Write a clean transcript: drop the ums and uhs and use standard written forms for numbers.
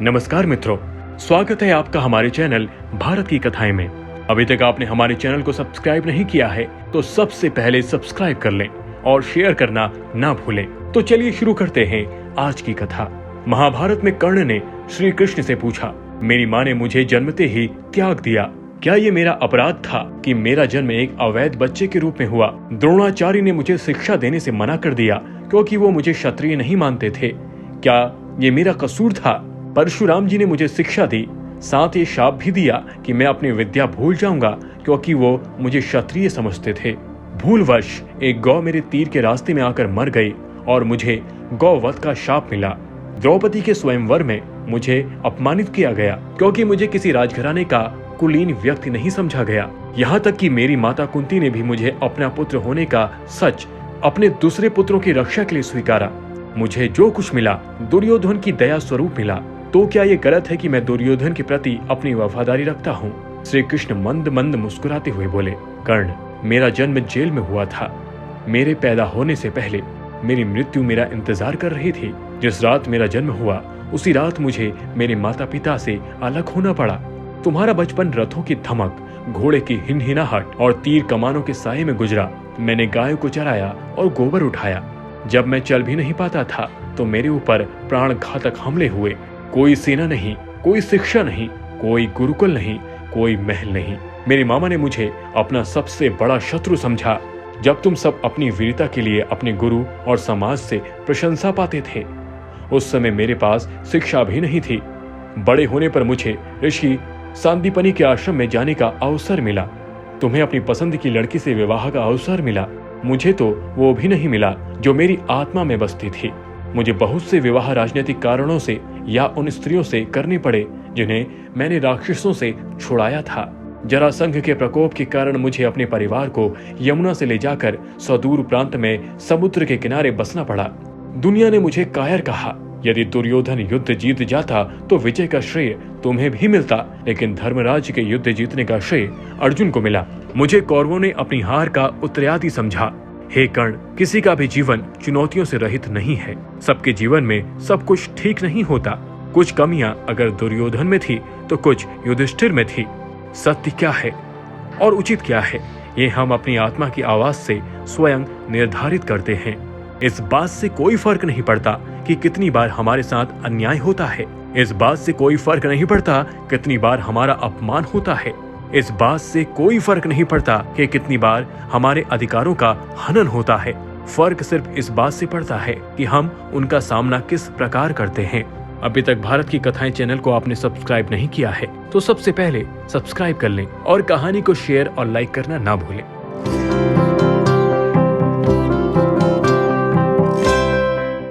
नमस्कार मित्रों, स्वागत है आपका हमारे चैनल भारत की कथाएं में। अभी तक आपने हमारे चैनल को सब्सक्राइब नहीं किया है तो सबसे पहले सब्सक्राइब कर लें और शेयर करना ना भूलें। तो चलिए शुरू करते हैं आज की कथा। महाभारत में कर्ण ने श्री कृष्ण से पूछा, मेरी माँ ने मुझे जन्मते ही त्याग दिया, क्या ये मेरा अपराध था कि मेरा जन्म एक अवैध बच्चे के रूप में हुआ? द्रोणाचार्य ने मुझे शिक्षा देने से मना कर दिया क्योंकि वो मुझे क्षत्रिय नहीं मानते थे। क्या ये मेरा कसूर था? परशुराम जी ने मुझे शिक्षा दी, साथ ये शाप भी दिया कि मैं अपनी विद्या भूल जाऊंगा क्योंकि वो मुझे क्षत्रिय समझते थे। भूलवश एक गौ मेरे तीर के रास्ते में आकर मर गई और मुझे गौवध का शाप मिला। द्रौपदी के स्वयंवर में मुझे अपमानित किया गया क्योंकि मुझे किसी राजघराने का कुलीन व्यक्ति नहीं समझा गया। यहाँ तक कि मेरी माता कुंती ने भी मुझे अपना पुत्र होने का सच अपने दूसरे पुत्रों की रक्षा के लिए स्वीकारा। मुझे जो कुछ मिला दुर्योधन की दया स्वरूप मिला, तो क्या ये गलत है कि मैं दुर्योधन के प्रति अपनी वफादारी रखता हूँ? श्री कृष्ण मंद मंद मुस्कुराते हुए बोले, कर्ण, मेरा जन्म जेल में हुआ था। मेरे पैदा होने से पहले मेरी मृत्यु मेरा इंतजार कर रही थी। जिस रात मेरा जन्म हुआ उसी रात मुझे मेरे माता पिता से अलग होना पड़ा। तुम्हारा बचपन रथों की धमक, घोड़े की हिनहिनाहट और तीर कमानों के साये में गुजरा। मैंने गायों को चराया और गोबर उठाया। जब मैं चल भी नहीं पाता था तो मेरे ऊपर प्राण घातक हमले हुए। कोई सेना नहीं, कोई शिक्षा नहीं, कोई गुरुकुल नहीं, कोई महल नहीं। मेरी मामा ने मुझे अपना सबसे बड़ा शत्रु समझा। जब तुम सब अपनी वीरता के लिए अपने गुरु और समाज से प्रशंसा पाते थे, उस समय मेरे पास शिक्षा भी नहीं थी। बड़े होने पर मुझे ऋषि सांदीपनि के आश्रम में जाने का अवसर मिला। तुम्हें अपनी पसंद की लड़की से विवाह का अवसर मिला। मुझे तो वो भी नहीं मिला जो मेरी आत्मा में बसती थी। मुझे बहुत से विवाह राजनीतिक कारणों से या उन स्त्रियों से करने पड़े जिन्हें मैंने राक्षसों से छुड़ाया था। जरासंध के प्रकोप के कारण मुझे अपने परिवार को यमुना से ले जाकर सुदूर प्रांत में समुद्र के किनारे बसना पड़ा। दुनिया ने मुझे कायर कहा। यदि दुर्योधन युद्ध जीत जाता तो विजय का श्रेय तुम्हें भी मिलता, लेकिन धर्मराज के युद्ध जीतने का श्रेय अर्जुन को मिला। मुझे कौरवों ने अपनी हार का उत्तरादि समझा। हे कर्ण, किसी का भी जीवन चुनौतियों से रहित नहीं है। सबके जीवन में सब कुछ ठीक नहीं होता। कुछ कमियां अगर दुर्योधन में थी तो कुछ युधिष्ठिर में थी। सत्य क्या है और उचित क्या है, ये हम अपनी आत्मा की आवाज से स्वयं निर्धारित करते हैं। इस बात से कोई फर्क नहीं पड़ता कि कितनी बार हमारे साथ अन्याय होता है। इस बात से कोई फर्क नहीं पड़ता कितनी बार हमारा अपमान होता है। इस बात से कोई फर्क नहीं पड़ता कि कितनी बार हमारे अधिकारों का हनन होता है। फर्क सिर्फ इस बात से पड़ता है कि हम उनका सामना किस प्रकार करते हैं। अभी तक भारत की कथाएं चैनल को आपने सब्सक्राइब नहीं किया है तो सबसे पहले सब्सक्राइब कर लें और कहानी को शेयर और लाइक करना ना भूलें।